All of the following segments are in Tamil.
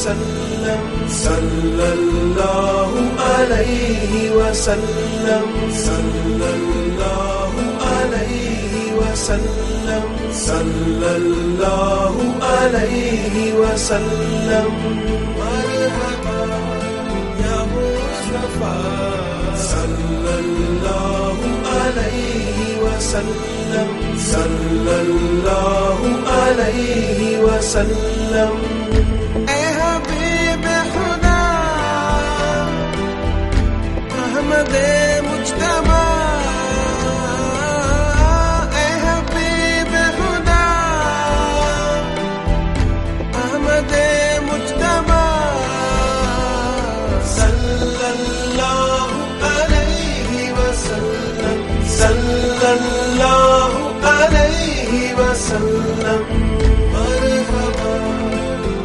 وسلم صلى الله عليه وسلم صلى الله عليه وسلم صلى الله عليه وسلم مرحبا يا مصطفى صلى الله عليه وسلم صلى الله عليه وسلم اے حبیب خدا احمد مجتبی اے حبیب خدا احمد مجتبی صلی اللہ علیہ وسلم صلی اللہ علیہ وسلم مرحبا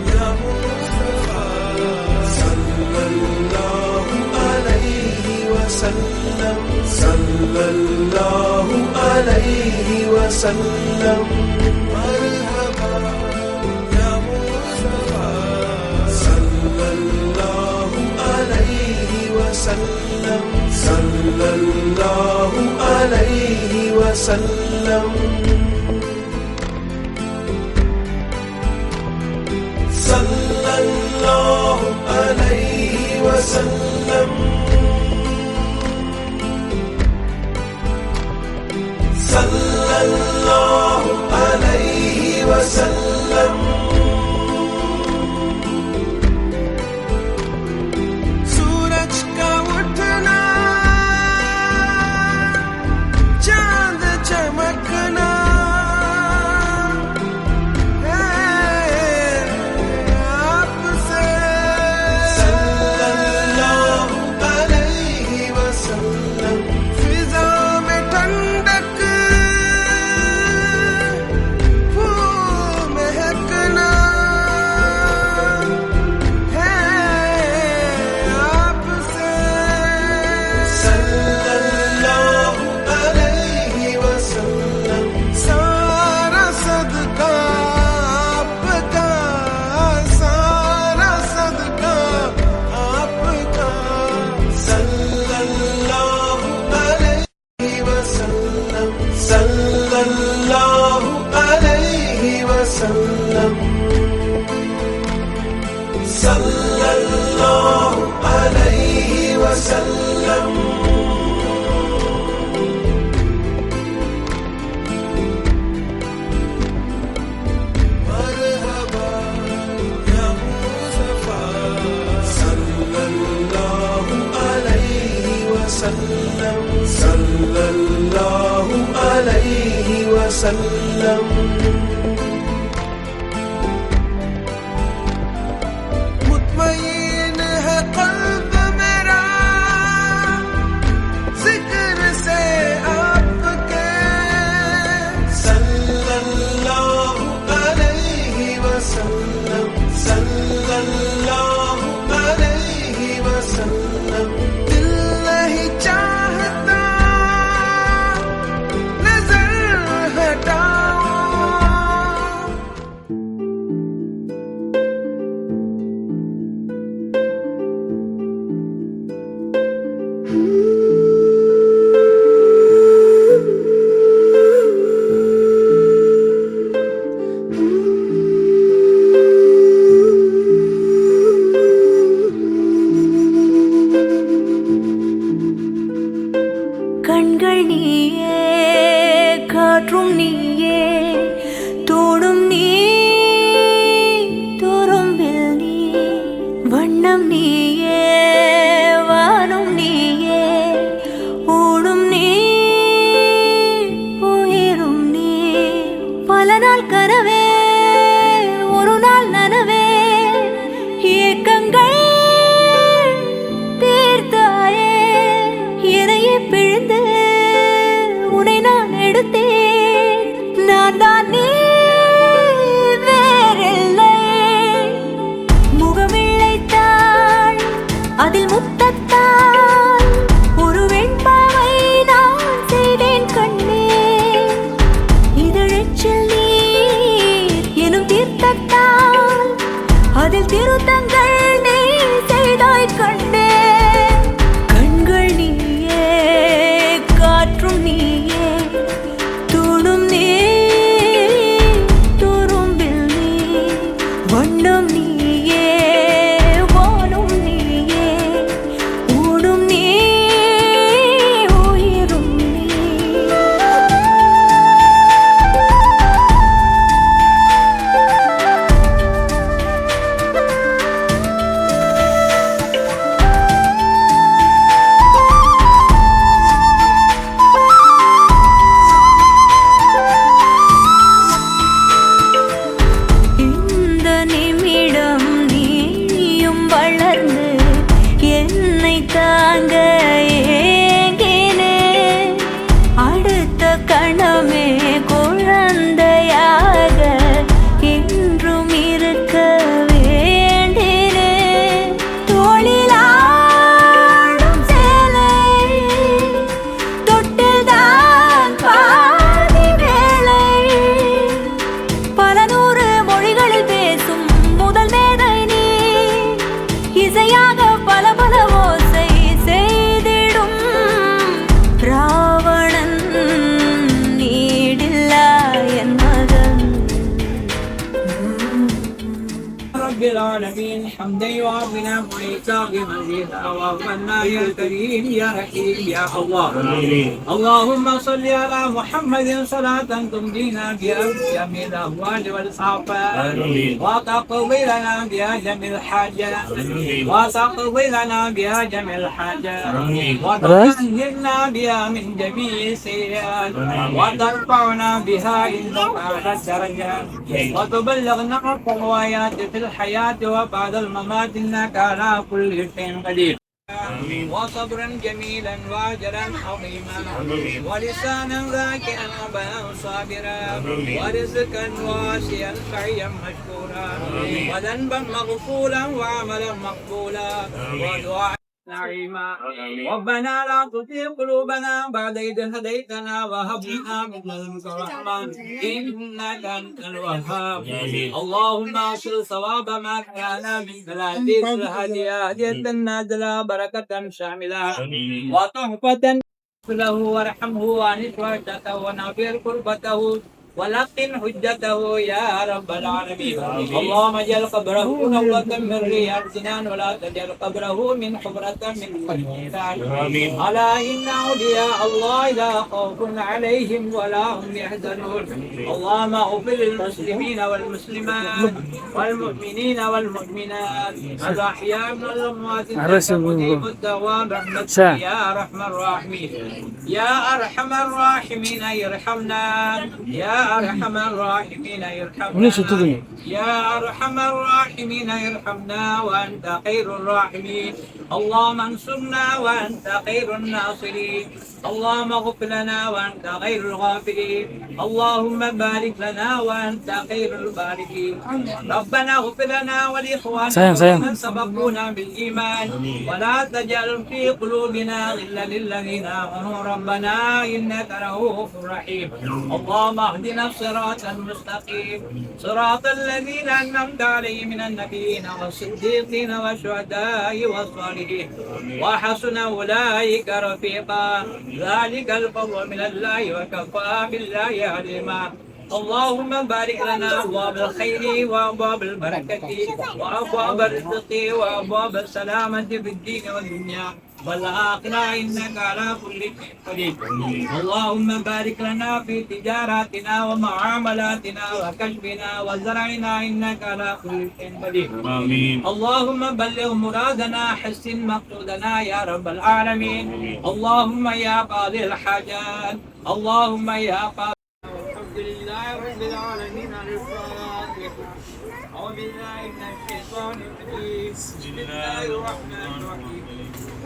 یا مصطفی صلی اللہ علیہ وسلم صلی اللہ علیہ وسلم مرحبا یا مصطفی صلی اللہ علیہ وسلم صلی اللہ علیہ وسلم صلی اللہ علیہ وسلم صلی اللہ علیہ وسلم سورج کا اٹھنا چاند چمکنا صلی اللہ علیہ وسلم مرحبا یا مصطفی صلی اللہ علیہ وسلم صلی اللہ علیہ وسلم مطمئن ہے قلب میرا ذکر سے آپ کے صلی اللہ علیہ وسلم صلی اللہ علیہ وسلم دل نہیں چاہتا نظر ہٹاؤ கண்கள் நீயே காற்றும் நீயே தோடும் நீ துரும்பில் நீ வண்ணம் நீயே வானும் நீயே ஊடும் நீ உயிரும் நீ பல நாள் கனவே ஒரு நாள் நனவே ஏக்கங்கள் தீர்த்தாயே எதையே பிழிந்து உன்னை நான் எடுத்தேன் நான் தான் நீ வேறில்லை முகமிழைத்தாள் அதில் முத்தத்தால் ஒரு வெண்பாவை நான் செய்தேன் கண்ணே இதழச்சில் நீர் எனும் தீர்த்தத்தால் அதில் திருத்தங்கள் حمدا يعظنا وإيتاء مزيدا وأغفرنا يا كريم يا رحيم يا الله. اللهم صل على محمد صلاة تمدينا بها جميع الأهوال والآفات وتقضي لنا بها جميع الحاجات وتقضي لنا بها جميع الحاجات وتنزلنا بها من جميع السيئات وترفعنا بها عند أعلى الدرجات وتبلغنا الغايات في الحياة وبعد الممات إنك على كل شيء قدير. وصبرا جميلا واجرا عظيما ولسانا ذاكرا وبيان صابرا ورزقا واسعا سعيا مشكورا وذنبا مغفولا وعملا مقبولا ودعاء نعيما. ربنا لا تزغ قلوبنا بعد إذ هديتنا وهب لنا من لدنك رحمة إنك أنت الوهاب. اللهم أوصل ثواب ما كان من ثلاثين هدية نازلة بركة شاملة وتحفة له وارحمه وانس وحدته ونغفر كربته ولقن حجته يا رب العالمين. اللهم اجعل قبره روضة من رياض الجنان ولا تجعل قبره من حفرة من النيران. ألا إن أولياء الله لا خوف عليهم ولا هم يحزنون. اللهم اغفر للمسلمين والمسلمات والمؤمنين والمؤمنات الأحياء من الأموات مجيب الدوام برحمتك يا أرحم الراحمين. يا أرحم الراحمين ارحمنا يا أرحم الراحمين ارحمنا يا أرحم الراحمين ارحمنا وأنت خير الراحمين. اللهم انصرنا وأنت خير الناصرين. اللهم اغفر لنا وأنت خير الغافرين. اللهم بارك لنا وأنت خير الباركين. ربنا اغفر لنا ولإخواننا من سبقونا بالإيمان ولا تجعل في قلوبنا غلا للذين آمنوا ربنا إنك رؤوف رحيم. اللهم اهدنا الصراط المستقيم صراط الذين أنعمت عليهم من النبيين والصديقين والشهداء والصالحين وحسن أولئك رفيقا. ذلك الفضل من الله وكفى بالله عليما. اللهم بارك لنا أبواب الخير وأبواب البركة وأبواب الرزق وأبواب السلامة في الدين والدنيا والآخرة إنك على كل شيء قدير. اللهم بارك لنا في تجاراتنا ومعاملاتنا وكسبنا وزرعنا إنك على كل شيء قدير. اللهم بلغ مرادنا حسن مقصودنا يا رب العالمين. اللهم يا قاضي الحاجات اللهم يا قاضي. الحمد لله رب العالمين الفاتحة. أعوذ بالله من الشيطان الرجيم بسم الله الرحمن الرحيم.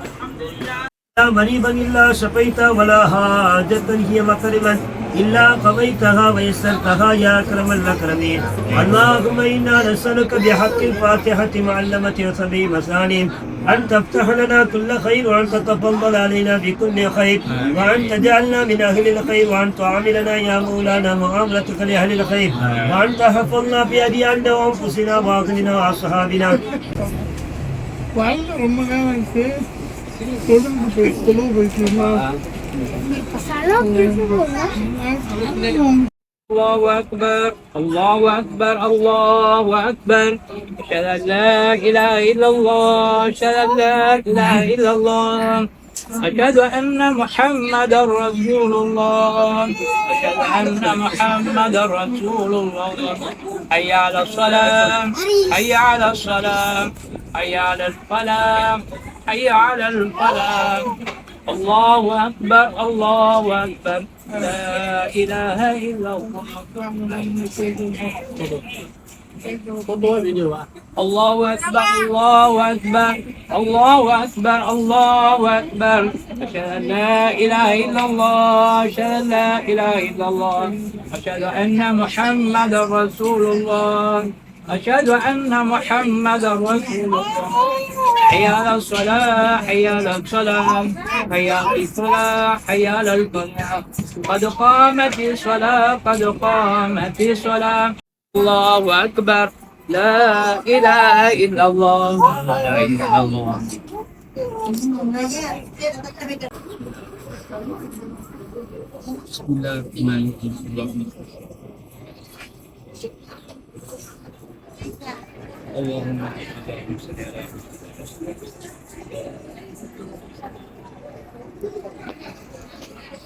الحمد لله لا مريضا إلا شفيت ولا حاجة هي مكرما إلا قضيتها ويسرتها يا أكرم الأكرمين. اللهم إنا نسألك بحق الفاتحة معلمة وسبع مساني أن تفتح لنا كل خير وأن تتفضل علينا بكل خير وأن تجعلنا من أهل الخير وأن تعاملنا يا مولانا معاملتك لأهل الخير وأن تحفظنا بأدياننا وأنفسنا وأهلنا وأصحابنا. الله أكبر الله أكبر الله أكبر. أشهد أن لا إله إلا الله أشهد أن لا إله إلا الله أشهد أن محمدا رسول الله أشهد أن محمدا رسول الله. حي على الصلاة حي على الصلاة حي على الفلاح حي على الفلاح. الله أكبر الله أكبر لا إله إلا الله. الله أكبر الله أكبر الله أكبر الله أكبر. أشهد أن لا إله إلا الله أشهد أن لا إله إلا الله أشهد أن محمدا رسول الله أشهد أن محمدا رسول الله. حي على الصلاة حي على الصلاة حي على الصلاة حي على الفلاح. قد قامت الصلاة قد قامت الصلاة. الله أكبر لا إله إلا الله لا إله إلا الله. بسم الله الرحمن الرحيم. اللهم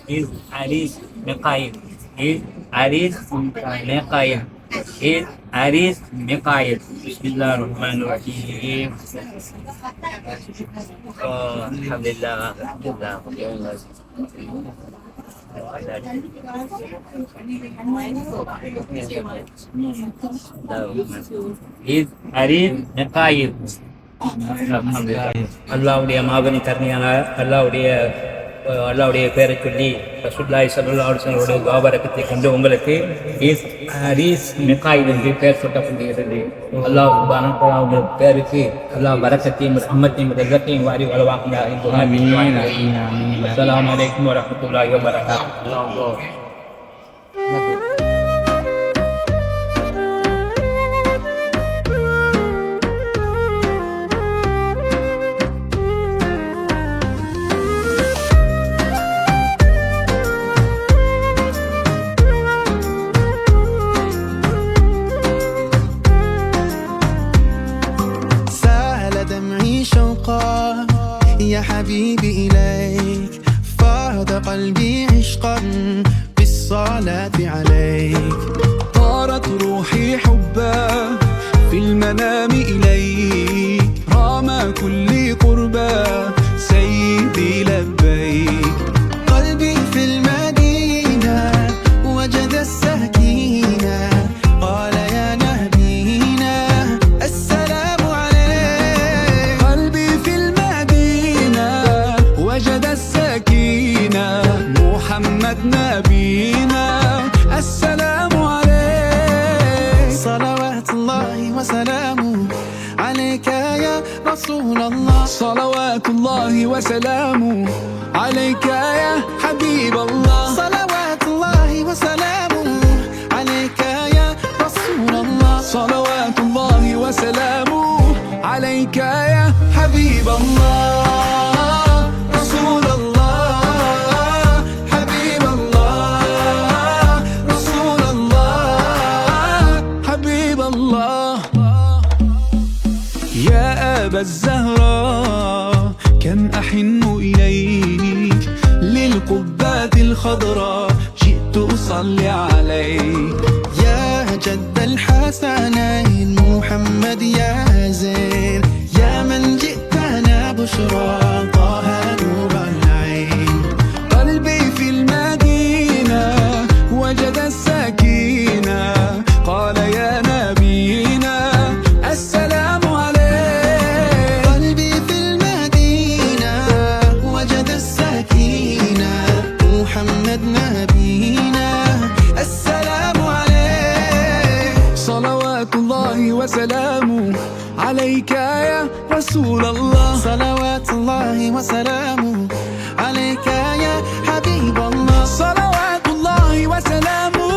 إذ عريس مقايم إذ عريس مقايم إذ عريس مقايم. بسم الله الرحمن الرحيم. الحمد لله إذ عريس مقايم. அல்லாவுடைய மாபெரும் கருணையான அல்லாவுடைய பேரை சொல்லி ரசூலுல்லாஹி ஸல்லல்லாஹு அலைஹி வஸல்லம் துஆபரக்கத்தை கொண்டு உங்களுக்கு ஹரீஸ் மிகாயில் என்று பெயர் சூட்டப்படுகிறது. அல்லாஹ் சுப்ஹானஹு வ தஆலா உங்கள் பேருக்கு அல்லாஹ் பரக்கத்தையும் ரஹ்மத்தையும் ரஹ்மத்தையும் வாரி வழங்குவாங்க. அஸ்ஸலாமு அலைக்கும் வரஹ்மத்துல்லாஹி வபரகாத்துஹு. يا حبيبي إليك فاض قلبي عشقا بالصلاة عليك طارت روحي حبا في المنام إليك رام كل قربا سيدي لبيك قلبي في المدينة وجد السكينة قال يا نبينا السلام عليك قلبي في المدينة وجد السكينة محمد نبينا السلام عليك صلوات الله وسلامه عليك يا رسول الله صلوات الله وسلامه عليك يا حبيب الله صلوات الله وسلامه عليك يا رسول الله صلوات الله وسلامه عليك يا حبيب الله رسول الله حبيب الله رسول الله حبيب الله يا أبا الزهراء كم أحن إليك للقبات الخضراء جئت أصلي عليك يا جد الحسنين محمد يا زين يا من جئتنا بشرى طه نور العين قلبي في المدينة وجد السكينة قال يا نبينا السلام عليك قلبي في المدينة وجد السكينة محمد نبينا السلام عليك صلوات الله وسلامه عليك يا رسول الله صلوات الله وسلامه عليك يا حبيب الله صلوات الله وسلامه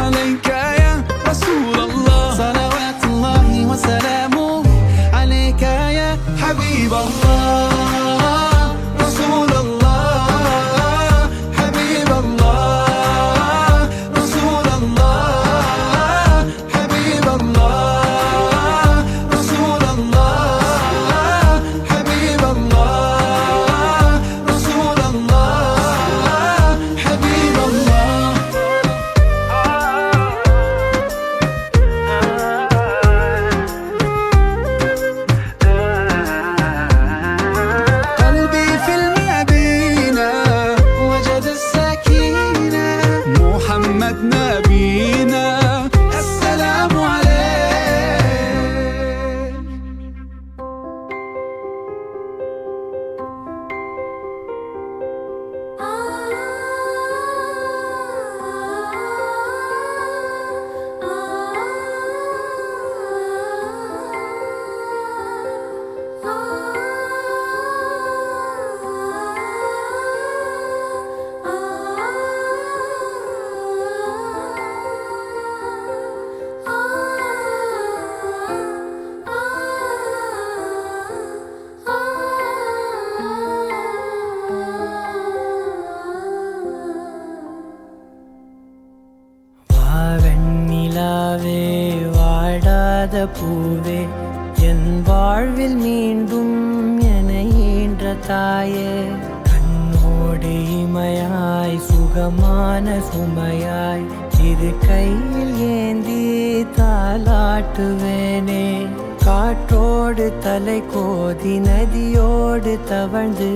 عليك يا رسول الله صلوات الله وسلامه عليك يا حبيب الله رسول الله حبيب الله رسول الله حبيب الله رسول الله حبيب الله رسول الله حبيب الله قلبي في المدينة وجد السكينة محمد نبينا السلام عليك வாவெண்ணிலாவே வாடாத பூவே வாழ்வில் மீண்டும் என ஈன்ற தாயே கண்ணோடு இமையாய் சுகமான சுமையாய் இரு கையில் ஏந்தி தாலாட்டுவேனே காற்றோடு தலை கோதி நதியோடு தவழ்ந்து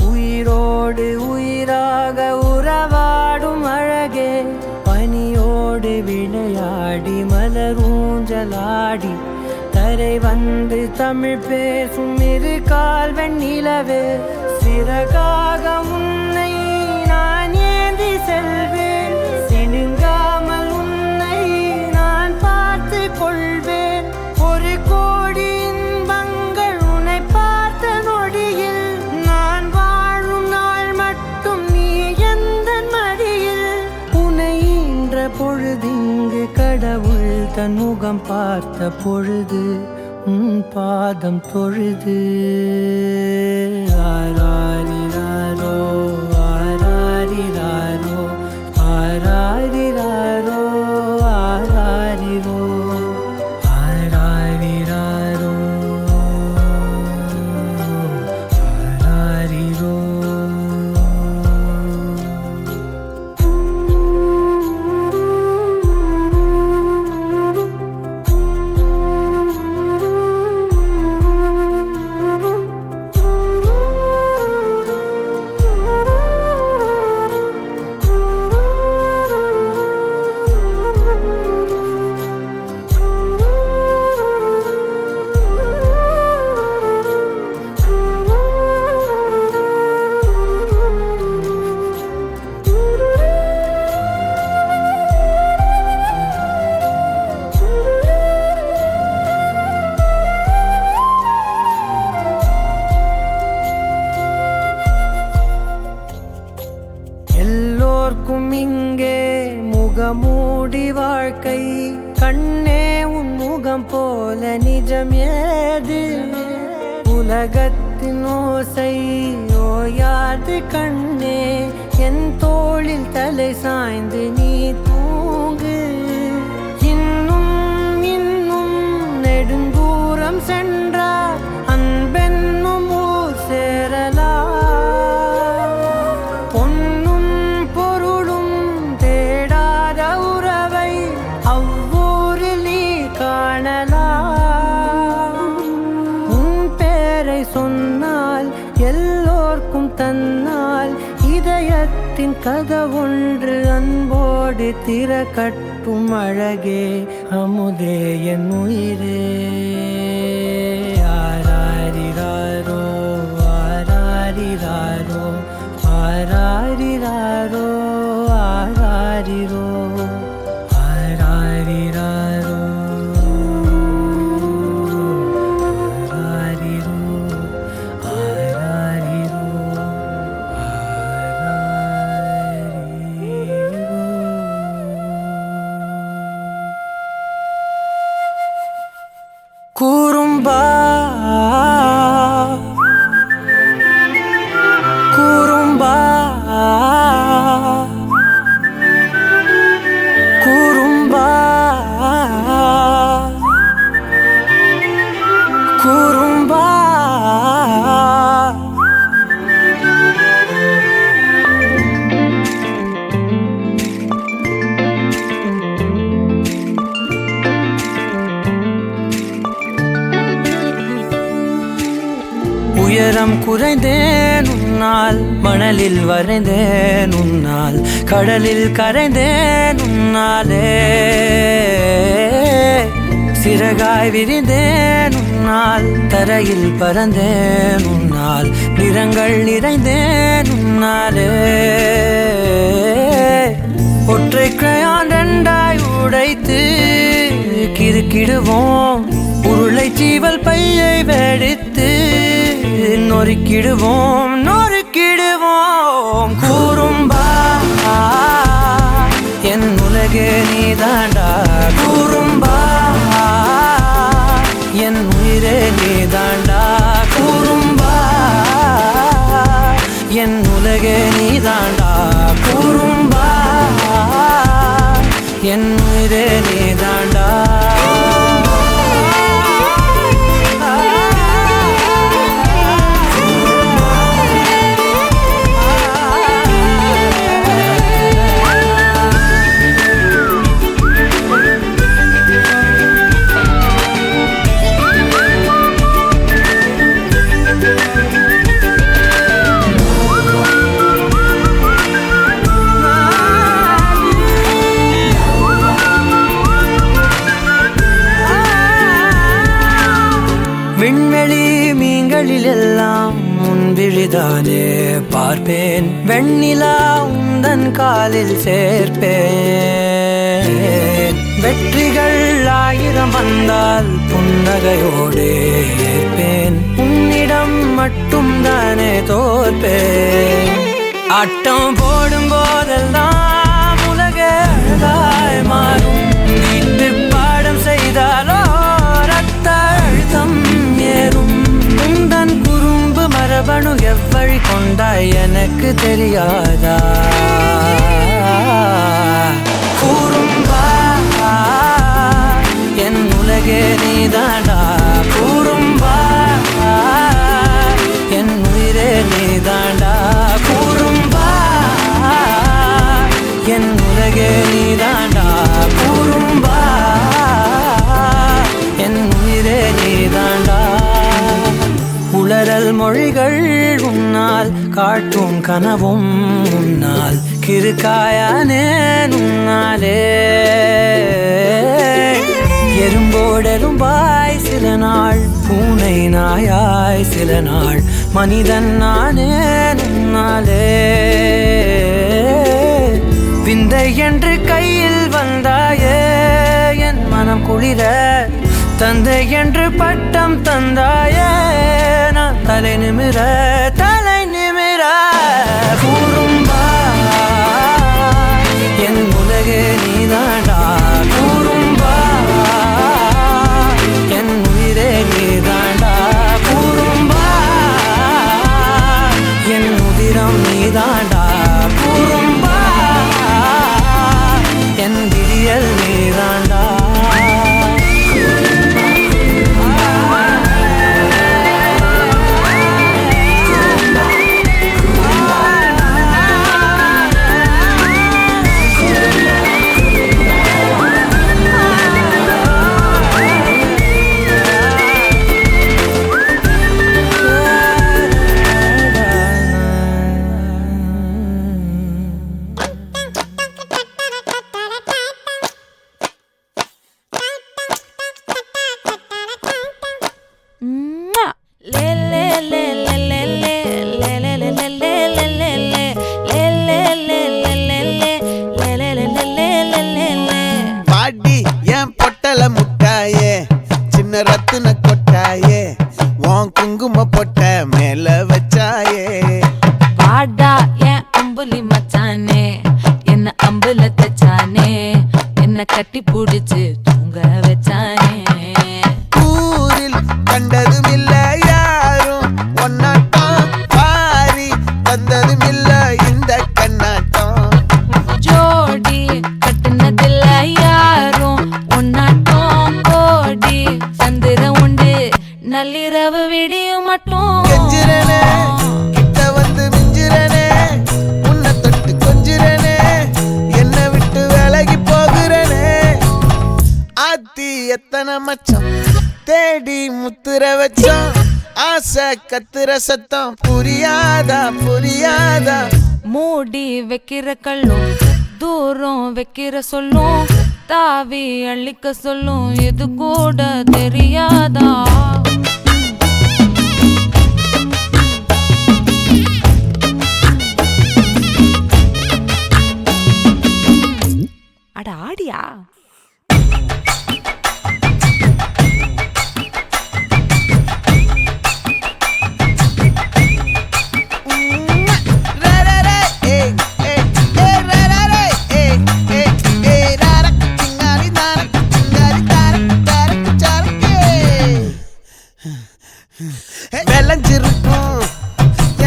உயிரோடு உயிராக உறவாடும் அழகே பனியோடு விளையாடி மலரூஞ்சலாடி தரை வந்து தமிழ் பேசும் இரு கால் வெண்ணிலவே சிறகாக உன்னை நான் ஏந்தி செல்வேன் சினுங்காமல் உன்னை நான் பார்த்து கொள்வேன் ஒரு கோடி இன்பங்கள் உன்னை பார்த்த நொடியில் நான் வாழும் நாள் மட்டும் நீ எந்த மடியில் உன்னை ஈன்ற பொழுதிங்கு கடவுள் தன் முகம் பார்த்த பொழுது உன் பாதம் தொழுது ஆராரிராரோ ஆராரிராரோ ஆராரிராரோ ஆராரிரோ ஆராரிராரோ ஆராரிரோ எல்லோர்க்கும் இங்கே முகமூடி வாழ்க்கை கண்ணே உன் முகம் போல நிஜம் ஏது உலகத்தின் ஓசை ஓயாது கண்ணே என் தோளில் தலை சாய்ந்து நீ தூங்கு இன்னும் இன்னும் நெடுந்தூரம் சென்றார் அன்பென்னும் ஊர் சேரலாம் பொன்னும் பொருளும் தேடாத உறவை அவ்வூரில் நீ காணலாம் உன் பேரை சொன்னால் எல்லோர்க்கும் தன்னால் இதயத்தின் கதவொன்று அன்போடு திறக்கட்டும் அழகே அமுதே என் உயிரே ஆராரிராரோ ஆராரிராரோ ஆராரிராரோ ஆராரிரோ ஆராரிராரோ ஆராரிரோ ஆராரிரோ குறும்பா குறும்பா குறும்பா குறும்பா உயரம் குறைந்தேன் உன்னால் மணலில் வரைந்தேன் உன்னால் கடலில் கரைந்தேன் உன்னாலே சிறகாய் விரிந்தேன் உன்னால் தரையில் பறந்தேன் உன்னால் நிறங்கள் நிறைந்தேன் உன்னாலே ஒற்றை கிரையான் ரெண்டாய் உடைத்து கிறுக்கிடுவோம் உருளை சீவல் பையை வெடித்து நொறுக்கிடுவோம் நொறுக்கிடுவோம் குறும்பா என் உலகே நீதாண்டா குறும்பா என் உயிரே நீதாண்டா குறும்பா என் உலகே நீதாண்டா குறும்பா என் உயிரே நீதாண்டா உன்னாலே பார்ப்பேன் வெண்ணிலா உந்தன் காலில் சேர்ப்பேன் வெற்றிகள் 1000 வந்தால் புன்னகையோடே ஏற்பேன் உன்னிடம் மட்டும் தானே தோற்பேன் ஆட்டம் போடும் போதெல்லாம் உலக அழகாய் மாறும் வீட்டு பாடம் செய்தாலோ ரத்த அழுத்தம் ஏறும் உந்தன் குறும்பு மரபணு எவ்வழி கொண்டாய் எனக்கு தெரியாதா கூறும்பா என் உலகே நீதாண்டா கூறும்பா என் உயிரே நீதாண்டா கூறும்பா என் உலகே நீதாண்டா கூறும்பா என் உயிரே நீதாண்டா உளறல் மொழிகள் உன்னால் காட்டும் கனவும் உன்னால் கிறுக்காயானே உன்னாலே எறும்போடெரும்பாய் சில நாள் பூனை நாயாய் சில நாள் மனிதன் நானே உன்னாலே விந்தை என்று கையில் வந்தாயே என் மனம் குளிர தந்தை என்று பட்டம் தந்தாயே நான் தலை நிமிர கூறும்பா என் உலகே நீதாண்டா கூறும்பா என் உயிரே நீதாண்டா கூறும்பா என் உதிரம் நீதாண்டா கூறும்பா என் விடியல் நீதாண்டா ரத்தின கொட்டாயே உன் குங்கும பொட்ட மேல வச்சாயே வாடா என் அம்புலி மச்சானே என்ன அம்புல தச்சானே என்ன கட்டி புடிச்சு தூங்க வச்சானே ஊரில் கண்டதும் இல்ல யாரும் ஒன்னாட்டம் பாரி தந்ததும் இல்ல இந்த கண்ணாட்டம் ஜோடி கட்டுனதில்ல யாரும் ஒன்னாட்டம் கோடி சந்திரம் உண்டு நள்ளிரவு விடியும் மட்டும் கெஞ்சிரனே கிட்ட வந்து மிஞ்சிரனே உன்னை தொட்டு கொஞ்சிரனே என்னை விட்டு விலகி போகிறனே ஆத்தி எத்தனை மச்சம் தேடி முத்துற வச்சோம் ஆசை கத்துற சத்தம் புரியாதா புரியாதா மூடி வைக்கிற கல்லும் தூரம் வைக்கிற சொல்லும் தாவி அள்ளிக்க சொல்லும் இது கூட தெரியாதா அட ஆடியா விளைஞ்சிருக்கும்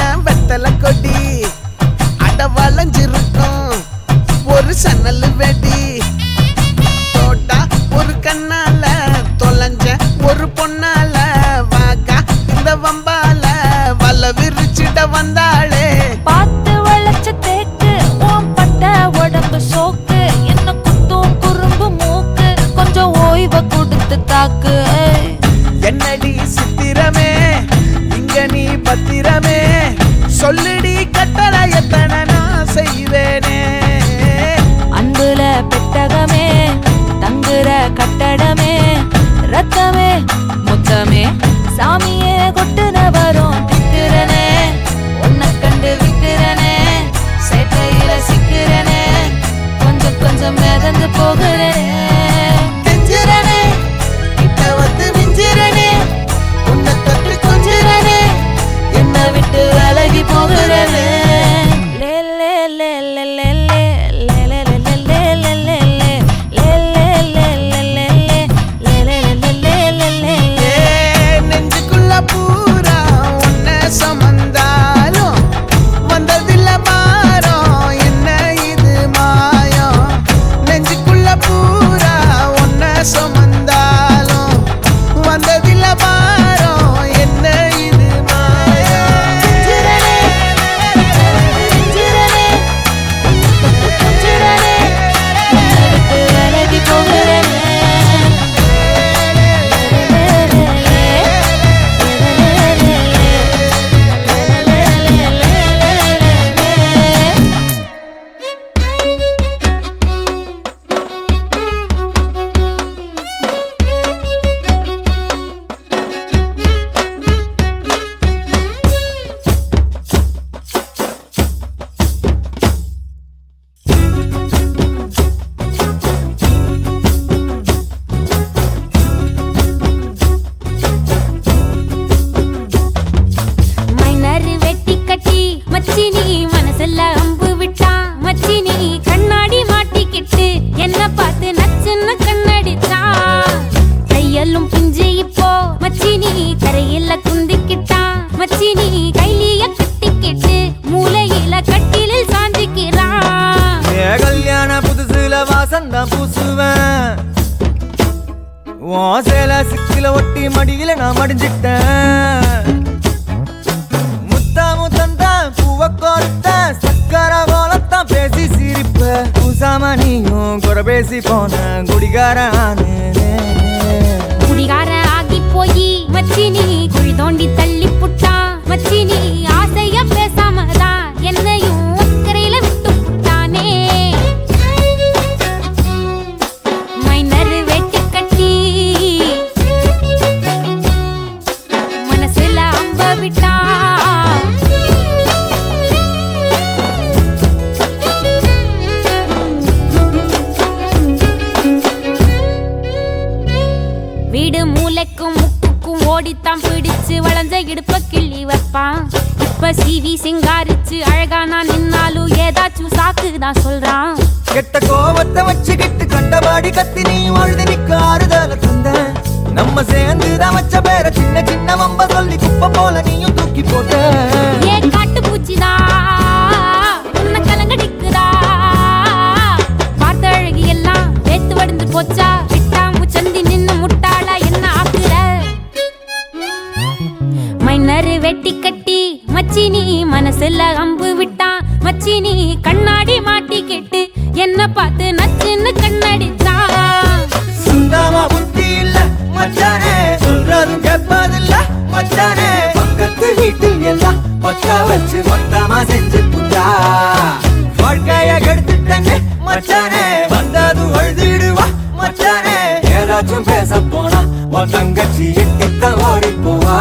என் வெத்தலை கொடி அட வளைஞ்சிருக்கும் ஒரு சன்னல் வெடி தோட்டா ஒரு கண்ணால தொலைஞ்ச ஒரு பொண்ணால வாக்கா இந்த வம்பால வல விரிச்சிட வந்தாளே பார்த்து வளைச்ச தேக்கு ஓம் பட்ட உடம்பு சோக்கு என்ன குத்தும் குறும்பு மூக்கு கொஞ்சம் ஓய்வை கொடுத்து தாக்கு என்னடி சித்திரமே இங்க நீ பத்திரமே சொல்லுடி கட்டளை எத்தனை நான் செய்வேனே அன்புல பெட்டகமே தங்குற கட்டடமே ரத்தமே முத்தமே சாமியே கொட்டுன வரும் திக்கிறனே உன்னை நான் தான் பூசுவேன். உன் சேல சிக்கில ஒட்டி மடியில நான் மடிஞ்சிட்டேன். முத்தாமு தந்தான் பூவ கோர்த்த சக்கர கோலத்தான் பேசி சிரிப்ப. பூசாம நீயும் குறை பேசி போன குடிகாரன். குடிகார ஆகி போய் மச்சி நீ குழி தோண்டி தள்ளி புட்டான். மச்சி நீ ஆசைய பேசாமதான் என்னையும் கரையில விட்டு புட்டானே. மைனர் வெட்டி கட்டி மனசுல அம்ப விட்டா. வீடு மூளைக்கும் முக்குக்கும் ஓடித்தான் பிடிச்சு வளைஞ்ச இடுப்ப கிள்ளி வைப்பான். இப்ப சிவி சிங்காரிச்சு அழகா நான் நின்னாலும் ஏதாச்சும் சாக்குதான் சொல்றான். கெட்ட கோவத்தை வச்சுக்கிட்டு கண்டபாடி கத்தி நீ வாழ்ந்து நிக்க ஆறுதல தந்த. நம்ம சேர்ந்துதான் வச்ச பேர சின்ன சின்ன வம்ப சொல்லி குப்பை போல நீயும் தூக்கி போட்ட. ஏன் காட்டு பூச்சிதா உன்னை கலங்கடிக்குதா. பார்த்த அழகி எல்லாம் வேத்து வடிந்து போச்சா. விட்டாமு சந்தி நின்னு முட்டாளா என்ன ஆக்குற. மைனர் வெட்டி கட்டி மச்சி நீ மனசுல அம்பு விட்டான். மச்சி நீ கண்ணாடி மாட்டி கேட்டு என்ன பார்த்து நச்சுன்னு கண்ணடிச்சான். சுந்தாமா புத்தி இல்ல மச்சானே, சொல்றதும் கேட்பதில்ல மச்சானே. பக்கத்து வீட்டில் எல்லாம் பக்கா வச்சு மொத்தமா செஞ்சு புட்டா. வாழ்க்கைய கெடுத்துட்டேன்னு மச்சானே, வந்தது அழுதிடுவா மச்சானே. ஏதாச்சும் பேச போனா உன் தங்கச்சி எட்டித்த ஓடி போவா.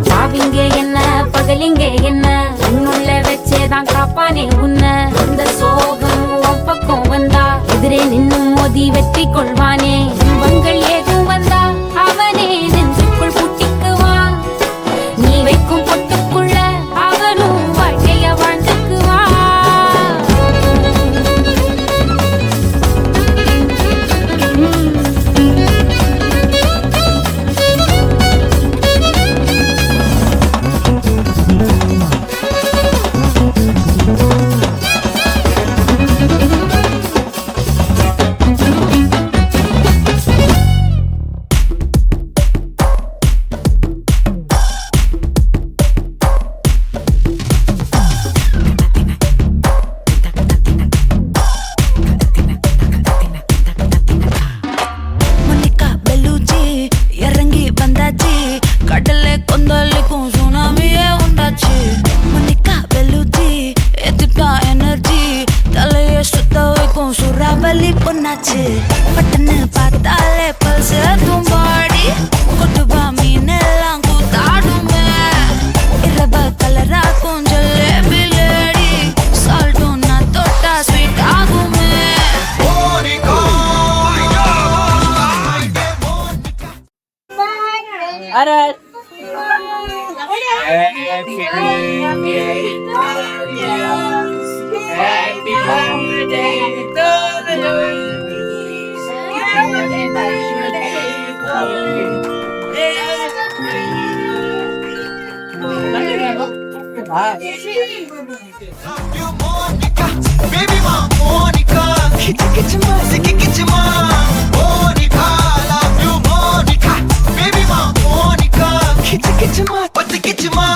பாவிங்க என்ன பகலிங்க என்ன உன்னுள்ள வச்சேதான் காப்பானே உன்னை. அந்த சோகம் உன் பக்கம் வந்தா எதிரே நின்னு மோதி வெற்றி கொள்வானே. இன்பங்கள் ஏதும் வந்தா அவனே நெஞ்சுக்குள் பூட்டிக்குவான். நீ வைக்கும் பொட்டுக்குள்ள அவனும் வாழ்க்கைய வாழ்ந்துக்குவான். மோனிகா பெல்லூச்சி இறங்கி வந்தாச்சு. கடலை கொந்தளிக்கும் சுனாமியே உண்டாச்சு. மோனிகா பெல்லூச்சி எத்துட்டா எனர்ஜி. தலைய சுத்த வைக்கும் சூறாவளி பொண்ணாச்சு. பட்டன்னு பார்த்தாலே பல்ஸ் தும்பாடி. கொட்டுபா மீன் எல்லாம் கூத்தாடுமே. இரவ கலராக்கும் ஜல்லேபி லேடி. சால்ட்டும் நான் தொட்டா ஸ்வீட் ஆகுமே. Baby ma Monica, kichma siki kichma Monica, love you Monica. Baby ma Monica, kichma pati kichma.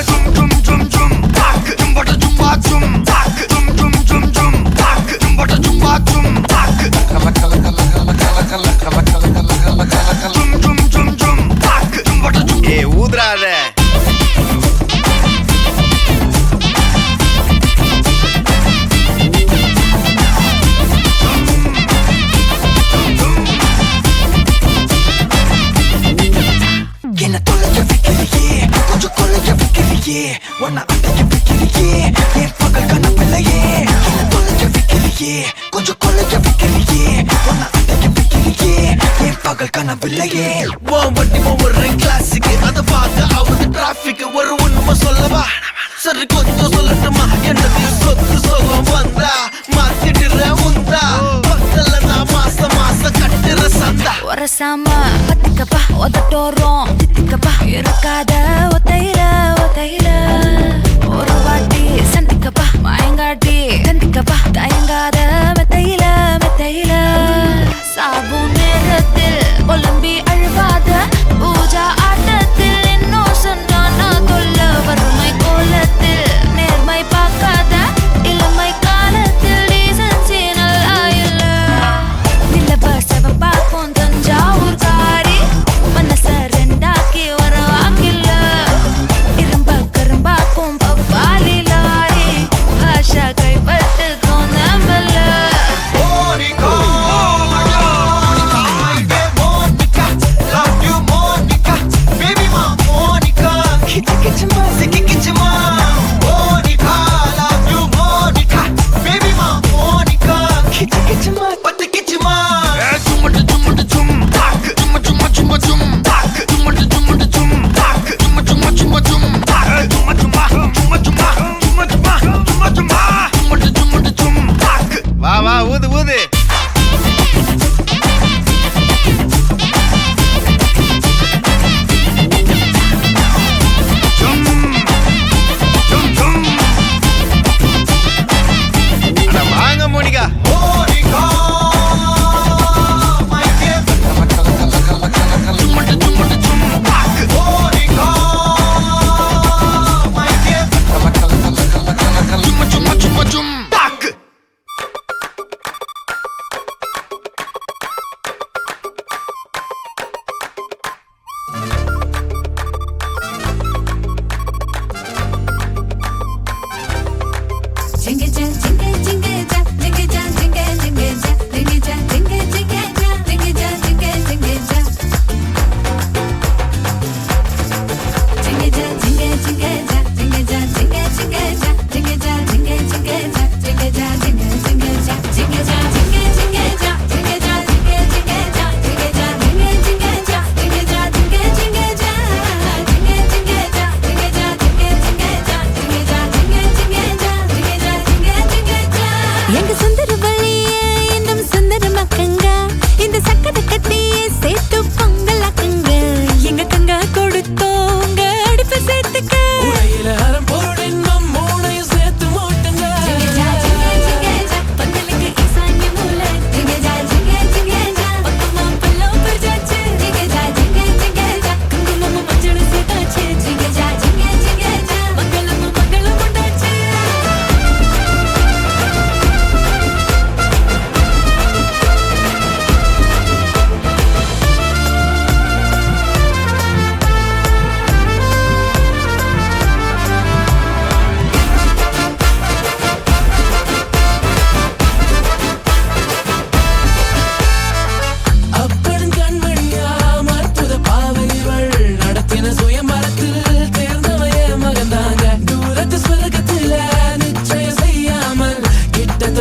Jum jum jum jum, tak jum bata jum ba jum, tak jum jum jum jum, tak jum bata jum ba jum, tak kala kala kala kala kala kala kala kala kala kala jum jum jum jum, tak jum bata jum. Hey udrade. Wanna அடைய வைக்கிறியே என் பகல் கனவில்லையே. என்ன தொலைஞ்ச வைக்கிறியே கொஞ்சம் கொலைஞ்ச வைக்கிறியே. wanna அடைய வைக்கிறியே என் பகல் கனவில்லையே. வண்டி ஒவ்வொரு கிளாஸுக்கு அதை பார்த்து ஆகுது டிராபிக். ஒரு உண்மை சொல்லவா சரி கொஞ்சம் சொல்லட்டுமா. என்னது சொத்து சோகம் வந்தா மாத்திடுற உந்தா. பக்கத்துல நான் மாசம் மாசம் கட்டுற சந்தா. ஒரசாம பத்துக்கப்பா உதட்டோரம் தித்திக்கப்பா. இருக்காத ஒத்தையில ஒத்தையில. ஒரு வாட்டி சந்திக்கப்பா மயங்காட்டி சந்திக்கப்பா. தயங்காத மெத்தையில மெத்தையில.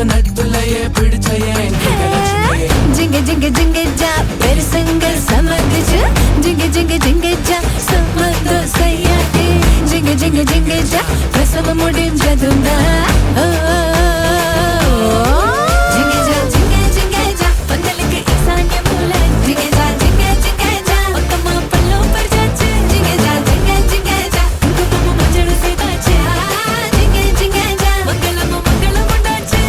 முத நட்புலையே பிடிச்ச ஏன் ஜிங்க ஜிங்க ஜிங்க ஜா பெருசங்க சமந்துச்சு ஜிங்க ஜிங்க ஜிங்க ஜா சமந்து செய்யாட்டி ஜிங்க ஜிங்க ஜிங்க ஜா பிரசவ முடிஞ்சதுண்டா ஜிங்க ஜா ஜிங்க ஜிங்க ஜா பந்தலுக்கு ஈசான்ய மூல ஜிங்க ஜா ஜிங்க ஜிங்க ஜா பக்கமா பல்லோ பர்ஜாச்சு ஜிங்க ஜா ஜிங்க ஜிங்க ஜா குங்குமம் மஞ்சள் சேதாச்சு ஜிங்க ஜிங்க ஜா மங்களம் மங்களம் உண்டாச்சு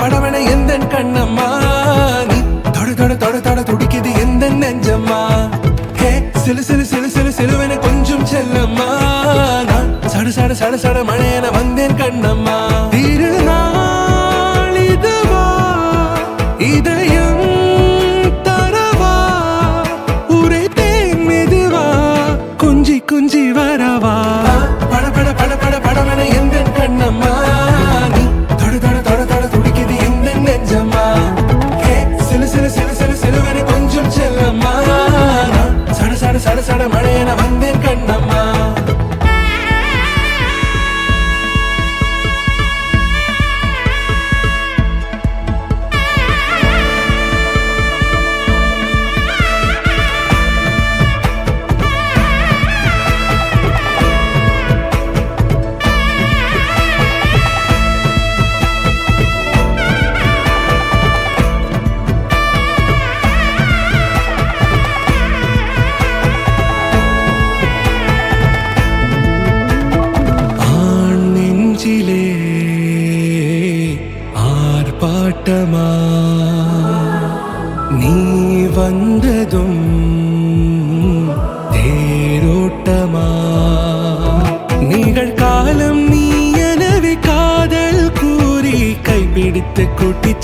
படவன எந்த கண்ணம்மா நீ தொட தொட தொட தொட துடிக்குது எந்த நெஞ்சம்மா ஹே சிலு சிலு சிலு சிலு சிலுவன கொஞ்சம் செல்லம்மா நான் சட சட சட சட மழையன வந்தேன் கண்ணம்மா திருநாள் இதுவா இதயம் தரவா உரைத்தேன் மெதுவா குஞ்சி குஞ்சி வரவா பட பட பட பட படவன எந்த கண்ணம்மா நீ தொட தொட தொட தொட துடிக்குது எந்த நெஞ்சம்மா ஹே சிலு சிலு சிலு சிலு சிலுவன கொஞ்சம் செல்லம்மா சட சட சட சட மழையன வந்தேன் கண்ணம்மா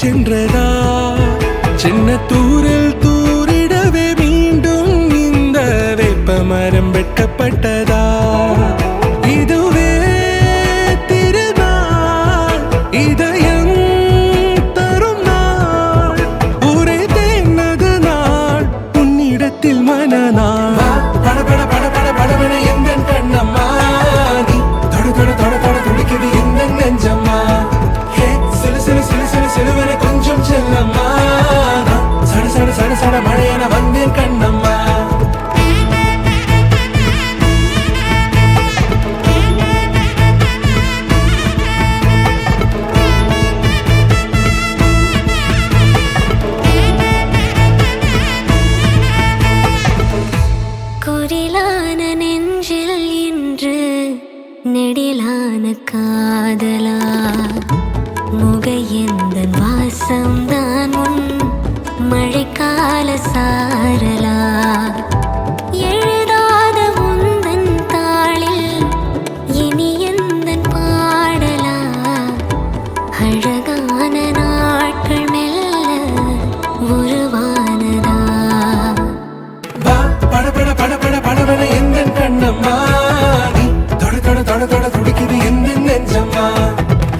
சென்றதா சின்ன தூரில் தூரிடவே மீண்டும் இந்த வேப்ப மரம் வெட்டப்பட்டதா இதுவே திருநாள் இதயம் தரும் நாள் ஒரே தேனது நாள் உன்னிடத்தில் மனநாள் பட பட பட பட படவென எந்த கண்ணம்மா நீ தொட தொட தொட தொட துடிக்குது எந்த நெஞ்சம்மா ஹே சிலு சிலு சிலு சிலு சிலுவென கொஞ்சம் செல்லம்மா சட சட சட சட மழையென வந்தேன் கண்ணம்மா குரிலான நெஞ்சில் இன்று நெடிலான காதலா முகையெந்தன் வாசம்தான் உன் மழைக்கால சாரலா எழுதாத உந்தன் தாளில் இனி எந்தன் பாடலா அழகான நாட்கள் மெல்ல உருவானதா பட பட பட பட படவென எந்த கண்ணம்மா நீ தொட தொட தொட தொட துடிக்குது எந்த நெஞ்சம்மா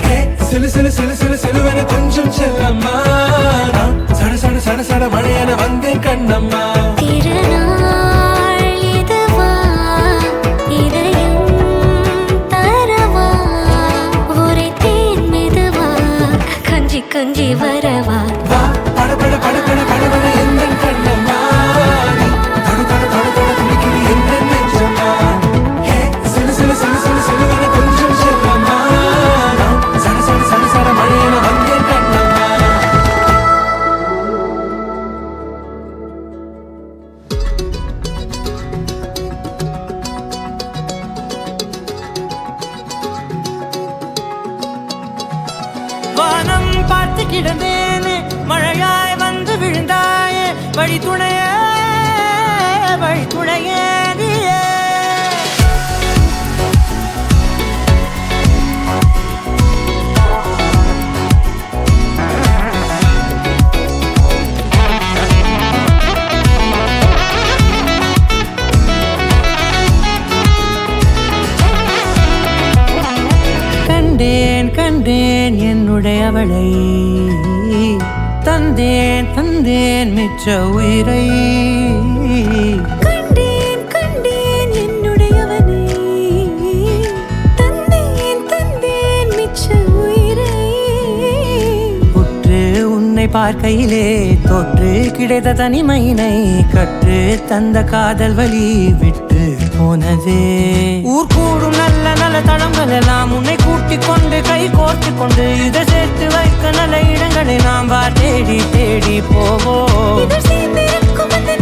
ஹே சிலு சிலு சிலு சிலு சிலுவென கொஞ்சம் செல்லம்மா சட சட சட சட மழையென வந்தேன் கண்ணம்மா திருநாள் இதுவா இதயம் தரவா ஒரே தேன் மெதுவா கொஞ்சி கொஞ்சி வரவா பட பட பட பட படவென எந்த கண்ணம்மா நீ தொட தொட தொட தொட துடிக்குது எந்த நெஞ்சம்மா ஹே சிலு சிலு சிலு சிலு சிலுவென கொஞ்சம் செல்லம்மா சட சட சட சட மழையென வந்தேன் கண்ணம்மா வானம் பார்த்து கிடந்தேனே மழையாய் வந்து விழுந்தாயே வழி துணையே நீயே கண்டேன் கண்டேன் என்னுடையவளை தந்தேன் தந்தேன் மிச்ச உயிரை கண்டேன் கண்டேன் என்னுடையவனை தந்தேன் தந்தேன் மிச்ச உயிரை உற்று உன்னை பார்க்கையிலே தொற்று கிடைத்த தனிமையினை கற்று தந்த காதல் வழி விட்டு போனதே ஊர் கூடும் நல்ல நல்ல தளங்கள் எல்லாம் உன்னை கூட்டிக் கொண்டு கை கோர்த்து கொண்டு இதை சேர்த்து வைக்க நல்ல இடங்களை நாம் தேடி தேடி போவோம் இதழ் சேர்ந்திருக்கும் அந்த